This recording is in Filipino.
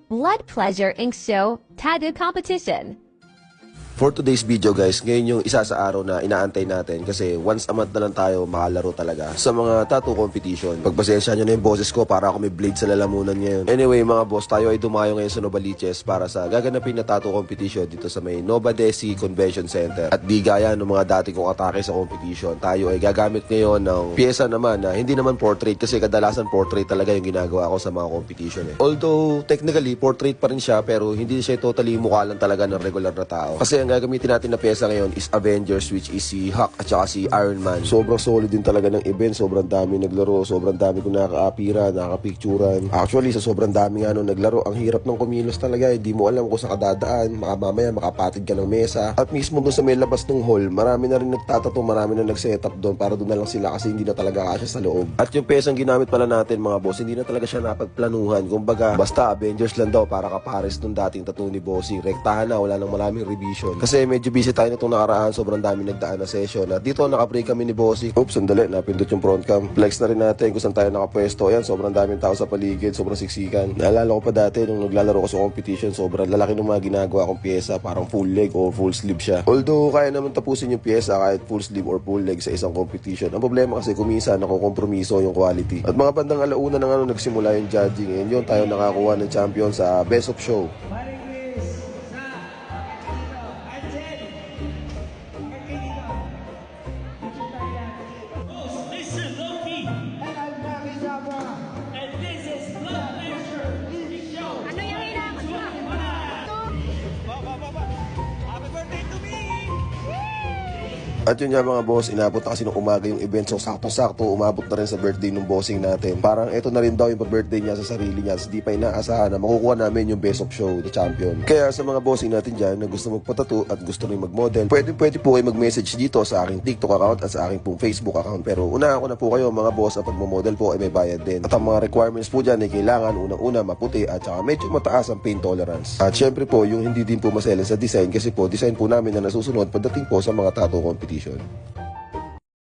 Blood Pleasure Ink Show Tattoo Competition. For today's video guys, ngayon yung isa sa araw na inaantay natin kasi once a month na lang tayo makalaro talaga sa mga tattoo competition. Pagpasensya nyo na yung boses ko para ako may blade sa lalamunan ngayon. Anyway mga boss, tayo ay dumayo ngayon sa Novaliches para sa gaganapin na tattoo competition dito sa may Nova Desi Convention Center. At di gaya ng mga dati kong atake sa competition, tayo ay gagamit ngayon ng pyesa naman na hindi naman portrait kasi kadalasan portrait talaga yung ginagawa ko sa mga competition Although technically portrait pa rin siya pero hindi siya totally mukha lang talaga ng regular na tao. Kasi ang gagamitin natin na pyesa ngayon is Avengers, which is si Hulk at saka si Iron Man. Sobrang solid din talaga ng event. Sobrang dami naglaro. Sobrang dami kong nakaka-apira, nakaka-picturean. Actually, sa sobrang dami nga nung naglaro, ang hirap ng kumilos talaga. Hindi mo alam kung saan ka dadaan. Mamaya makapatid ka ng mesa. At mismo doon sa may labas ng hall, marami na rin nagtatato, marami na nag-setup doon para doon na lang sila kasi hindi na talaga kasya sa loob. At yung pyesang ginamit pala natin mga boss, hindi na talaga siya napagplanuhan. Kumbaga, basta Avengers lang daw para kapares nung dating tattoo ni Bossing. Rektahan na, wala nang maraming revision. Kasi medyo busy tayo nitong nakaraan, sobrang dami nagdaan na session. At dito naka-break kami ni Bossing. Oops, sandali, napindot yung front cam. Flex na rin natin kung saan tayo nakapwesto. Ayan, sobrang daming tao sa paligid, sobrang siksikan. Naalala ko pa dati nung naglalaro ko sa competition, sobrang lalaki ng mga ginagawa kong pyesa, parang full leg o full sleeve siya. Although kaya naman tapusin yung pyesa kahit full sleeve or full leg sa isang competition. Ang problema kasi kumisa nakukompromiso yung quality. At mga bandang alauna na nagsimula yung judging. And yun tayo nakakuha ng champion sa Best of Show. At yun nga mga boss, inabot na kasi nung umaga yung event. So sakto-sakto, umabot na rin sa birthday nung bossing natin. Parang eto na rin daw yung birthday niya sa sarili niya. So di pa inaasahan na makukuha namin yung Best of Show, the champion. Kaya sa mga bossing natin dyan na gusto magpatato at gusto rin mag-model, pwede po kayo mag-message dito sa aking TikTok account at sa aking pong Facebook account. Pero unahan ko na po kayo mga boss, at pag-model po ay may bayad din. At ang mga requirements po dyan ay kailangan unang-una maputi at saka medyo mataas ang pain tolerance. At syempre po, yung hindi din po maselan sa design kasi po design po namin na nasusunod pagdating po sa mga tattoo competition.